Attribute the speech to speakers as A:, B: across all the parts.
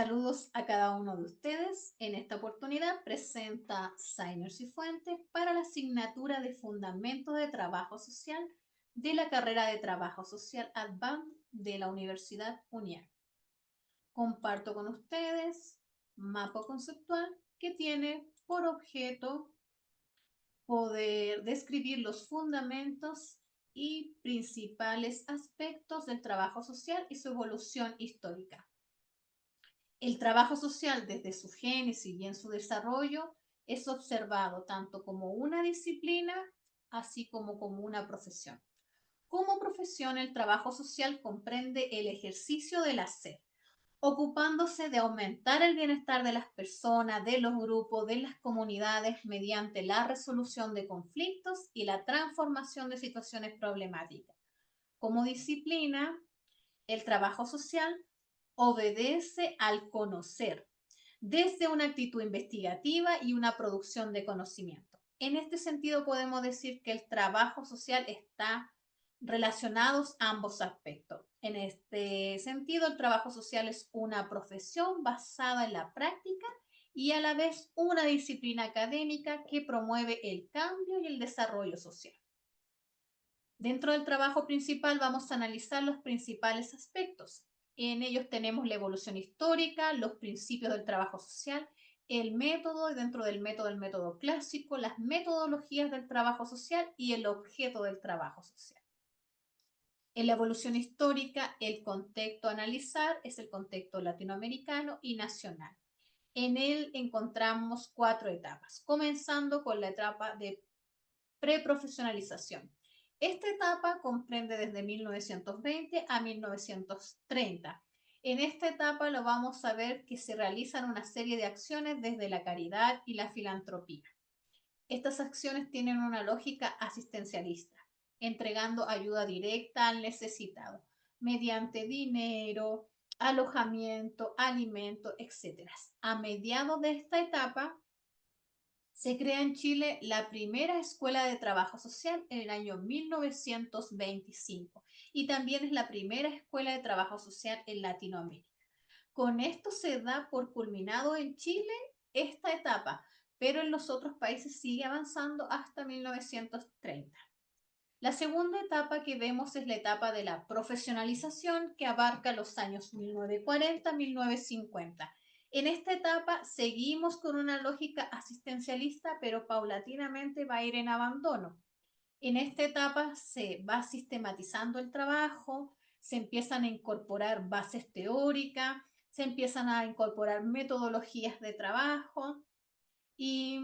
A: Saludos a cada uno de ustedes. En esta oportunidad presenta Sainer Cifuentes para la asignatura de Fundamento de Trabajo Social de la carrera de Trabajo Social Advanced de la Universidad UNIAC. Comparto con ustedes mapa conceptual que tiene por objeto poder describir los fundamentos y principales aspectos del trabajo social y su evolución histórica. El trabajo social desde su génesis y en su desarrollo es observado tanto como una disciplina, así como una profesión. Como profesión, el trabajo social comprende el ejercicio del hacer, ocupándose de aumentar el bienestar de las personas, de los grupos, de las comunidades mediante la resolución de conflictos y la transformación de situaciones problemáticas. Como disciplina, el trabajo social obedece al conocer, desde una actitud investigativa y una producción de conocimiento. En este sentido, podemos decir que el trabajo social está relacionados a ambos aspectos. En este sentido, el trabajo social es una profesión basada en la práctica y a la vez una disciplina académica que promueve el cambio y el desarrollo social. Dentro del trabajo principal vamos a analizar los principales aspectos. En ellos tenemos la evolución histórica, los principios del trabajo social, el método, y dentro del método el método clásico, las metodologías del trabajo social y el objeto del trabajo social. En la evolución histórica, el contexto a analizar es el contexto latinoamericano y nacional. En él encontramos 4 etapas, comenzando con la etapa de preprofesionalización. Esta etapa comprende desde 1920 a 1930. En esta etapa lo vamos a ver que se realizan una serie de acciones desde la caridad y la filantropía. Estas acciones tienen una lógica asistencialista, entregando ayuda directa al necesitado, mediante dinero, alojamiento, alimento, etc. A mediados de esta etapa, se crea en Chile la primera escuela de trabajo social en el año 1925 y también es la primera escuela de trabajo social en Latinoamérica. Con esto se da por culminado en Chile esta etapa, pero en los otros países sigue avanzando hasta 1930. La segunda etapa que vemos es la etapa de la profesionalización que abarca los años 1940-1950. En esta etapa seguimos con una lógica asistencialista, pero paulatinamente va a ir en abandono. En esta etapa se va sistematizando el trabajo, se empiezan a incorporar bases teóricas, se empiezan a incorporar metodologías de trabajo y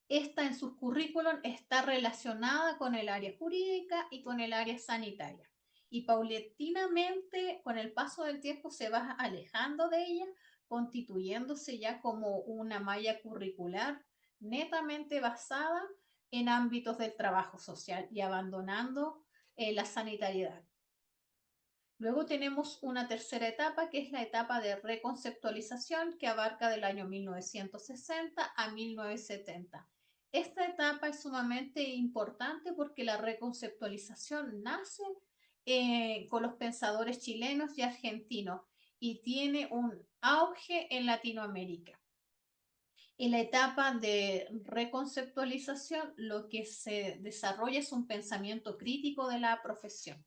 A: esta en sus currículum está relacionada con el área jurídica y con el área sanitaria. Y paulatinamente, con el paso del tiempo, se va alejando de ella, constituyéndose ya como una malla curricular netamente basada en ámbitos del trabajo social y abandonando la sanitariedad. Luego tenemos una tercera etapa, que es la etapa de reconceptualización, que abarca del año 1960 a 1970. Esta etapa es sumamente importante porque la reconceptualización nace con los pensadores chilenos y argentinos y tiene un auge en Latinoamérica. En la etapa de reconceptualización, lo que se desarrolla es un pensamiento crítico de la profesión.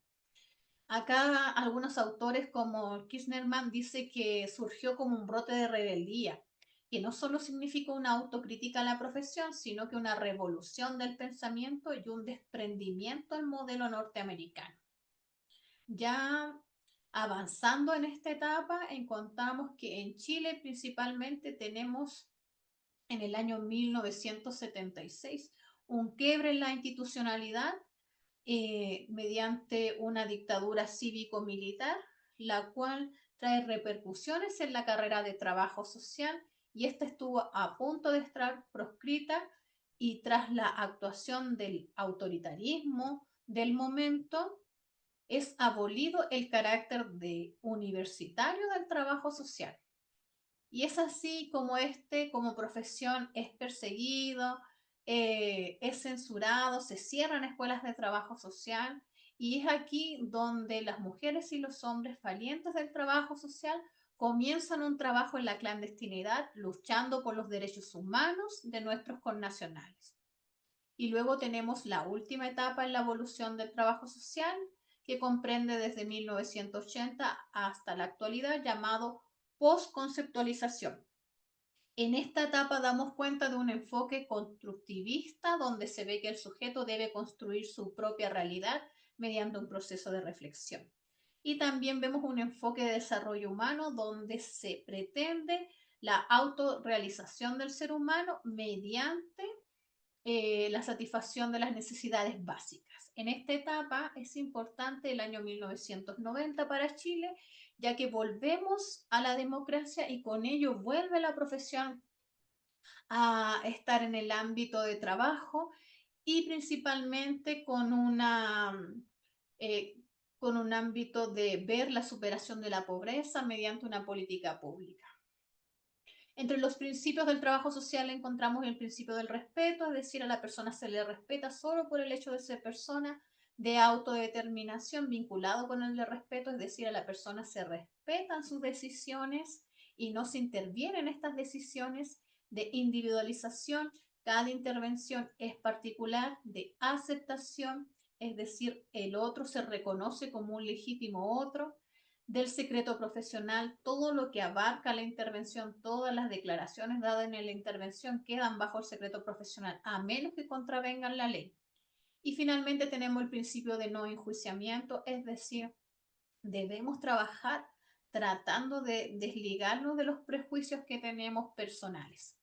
A: Acá algunos autores como Kirchnerman dice que surgió como un brote de rebeldía, que no solo significó una autocrítica a la profesión, sino que una revolución del pensamiento y un desprendimiento del modelo norteamericano. Ya avanzando en esta etapa, encontramos que en Chile principalmente tenemos en el año 1976 un quiebre en la institucionalidad mediante una dictadura cívico-militar, la cual trae repercusiones en la carrera de trabajo social y esta estuvo a punto de estar proscrita y tras la actuación del autoritarismo del momento es abolido el carácter de universitario del trabajo social. Y es así como como profesión, es perseguido, es censurado, se cierran escuelas de trabajo social y es aquí donde las mujeres y los hombres valientes del trabajo social comienzan un trabajo en la clandestinidad luchando por los derechos humanos de nuestros connacionales. Y luego tenemos la última etapa en la evolución del trabajo social, que comprende desde 1980 hasta la actualidad, llamado postconceptualización. En esta etapa damos cuenta de un enfoque constructivista donde se ve que el sujeto debe construir su propia realidad mediante un proceso de reflexión. Y también vemos un enfoque de desarrollo humano donde se pretende la autorrealización del ser humano mediante la satisfacción de las necesidades básicas. En esta etapa es importante el año 1990 para Chile, ya que volvemos a la democracia y con ello vuelve la profesión a estar en el ámbito de trabajo y principalmente eh, con un ámbito de ver la superación de la pobreza mediante una política pública. Entre los principios del trabajo social encontramos el principio del respeto, es decir, a la persona se le respeta solo por el hecho de ser persona, de autodeterminación vinculado con el de respeto, es decir, a la persona se respetan sus decisiones y no se interviene en estas decisiones, de individualización, cada intervención es particular, de aceptación, es decir, el otro se reconoce como un legítimo otro, del secreto profesional, todo lo que abarca la intervención, todas las declaraciones dadas en la intervención quedan bajo el secreto profesional, a menos que contravengan la ley. Y finalmente tenemos el principio de no enjuiciamiento, es decir, debemos trabajar tratando de desligarnos de los prejuicios que tenemos personales.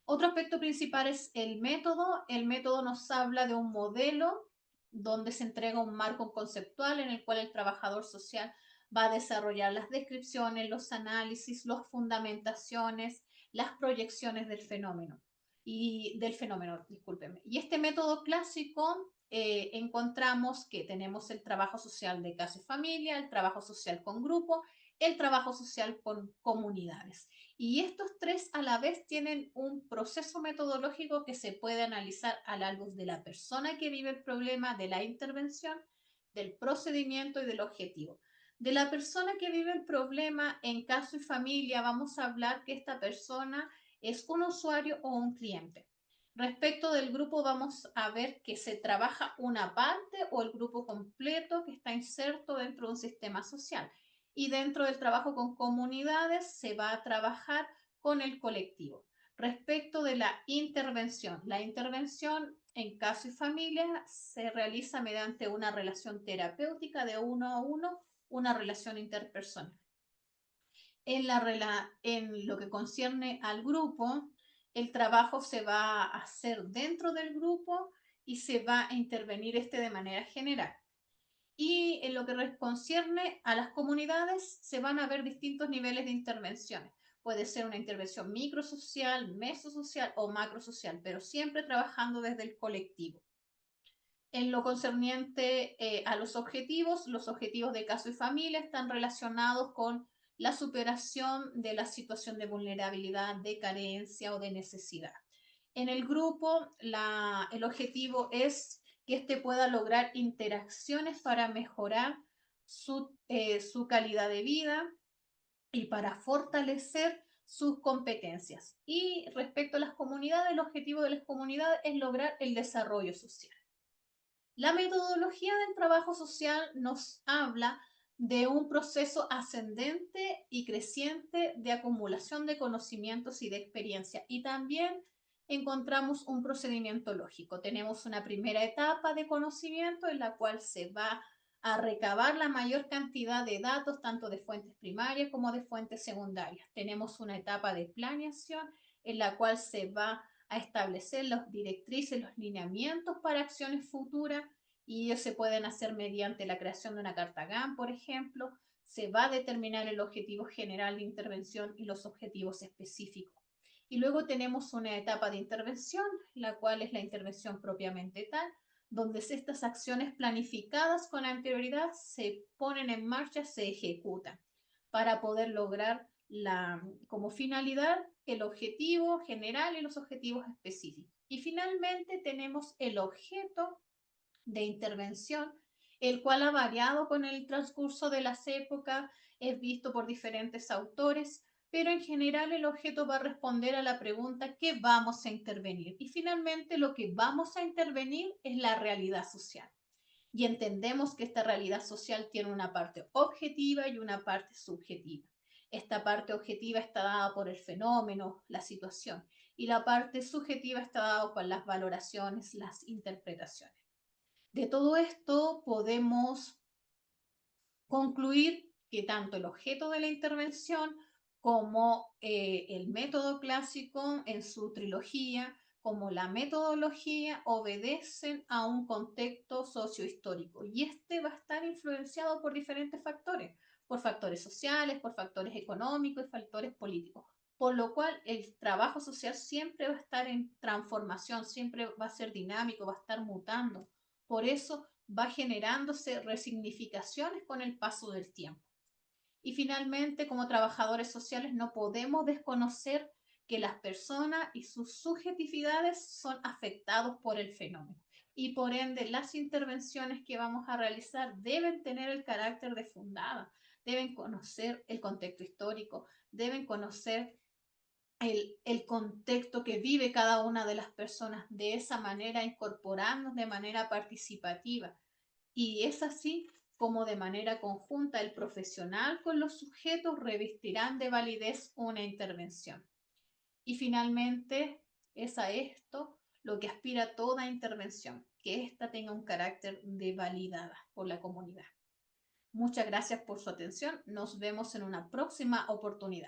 A: Otro aspecto principal es el método. El método nos habla de un modelo donde se entrega un marco conceptual en el cual el trabajador social va a desarrollar las descripciones, los análisis, las fundamentaciones, las proyecciones discúlpeme. Y este método clásico encontramos que tenemos el trabajo social de casa y familia, el trabajo social con grupo, el trabajo social con comunidades. Y estos tres a la vez tienen un proceso metodológico que se puede analizar a la luz de la persona que vive el problema, de la intervención, del procedimiento y del objetivo. De la persona que vive el problema en caso y familia, vamos a hablar que esta persona es un usuario o un cliente. Respecto del grupo, vamos a ver que se trabaja una parte o el grupo completo que está inserto dentro de un sistema social. Y dentro del trabajo con comunidades se va a trabajar con el colectivo. Respecto de la intervención en caso y familia se realiza mediante una relación terapéutica de uno a uno, una relación interpersonal. En lo que concierne al grupo, el trabajo se va a hacer dentro del grupo y se va a intervenir de manera general. Y en lo que concierne a las comunidades, se van a ver distintos niveles de intervenciones. Puede ser una intervención microsocial, mesosocial o macrosocial, pero siempre trabajando desde el colectivo. En lo concerniente a los objetivos de caso y familia están relacionados con la superación de la situación de vulnerabilidad, de carencia o de necesidad. En el grupo, el objetivo es que éste pueda lograr interacciones para mejorar su calidad de vida y para fortalecer sus competencias. Y respecto a las comunidades, el objetivo de las comunidades es lograr el desarrollo social. La metodología del trabajo social nos habla de un proceso ascendente y creciente de acumulación de conocimientos y de experiencia. Y también encontramos un procedimiento lógico. Tenemos una primera etapa de conocimiento en la cual se va a recabar la mayor cantidad de datos, tanto de fuentes primarias como de fuentes secundarias. Tenemos una etapa de planeación en la cual se va a establecer las directrices, los lineamientos para acciones futuras y ellos se pueden hacer mediante la creación de una carta GAN, por ejemplo. Se va a determinar el objetivo general de intervención y los objetivos específicos. Y luego tenemos una etapa de intervención, la cual es la intervención propiamente tal, donde estas acciones planificadas con anterioridad se ponen en marcha, se ejecutan para poder lograr como finalidad el objetivo general y los objetivos específicos. Y finalmente tenemos el objeto de intervención, el cual ha variado con el transcurso de las épocas, es visto por diferentes autores, pero en general el objeto va a responder a la pregunta ¿qué vamos a intervenir? Y finalmente lo que vamos a intervenir es la realidad social. Y entendemos que esta realidad social tiene una parte objetiva y una parte subjetiva. Esta parte objetiva está dada por el fenómeno, la situación, y la parte subjetiva está dada por las valoraciones, las interpretaciones. De todo esto podemos concluir que tanto el objeto de la intervención como el método clásico en su trilogía, como la metodología, obedecen a un contexto sociohistórico y este va a estar influenciado por diferentes factores, por factores sociales, por factores económicos y factores políticos. Por lo cual el trabajo social siempre va a estar en transformación, siempre va a ser dinámico, va a estar mutando. Por eso va generándose resignificaciones con el paso del tiempo. Y finalmente, como trabajadores sociales, no podemos desconocer que las personas y sus subjetividades son afectados por el fenómeno. Y por ende, las intervenciones que vamos a realizar deben tener el carácter de fundada, deben conocer el contexto histórico, deben conocer el contexto que vive cada una de las personas, de esa manera incorporarnos de manera participativa. Y es así como de manera conjunta el profesional con los sujetos revestirán de validez una intervención. Y finalmente es a esto lo que aspira toda intervención, que ésta tenga un carácter de validada por la comunidad. Muchas gracias por su atención. Nos vemos en una próxima oportunidad.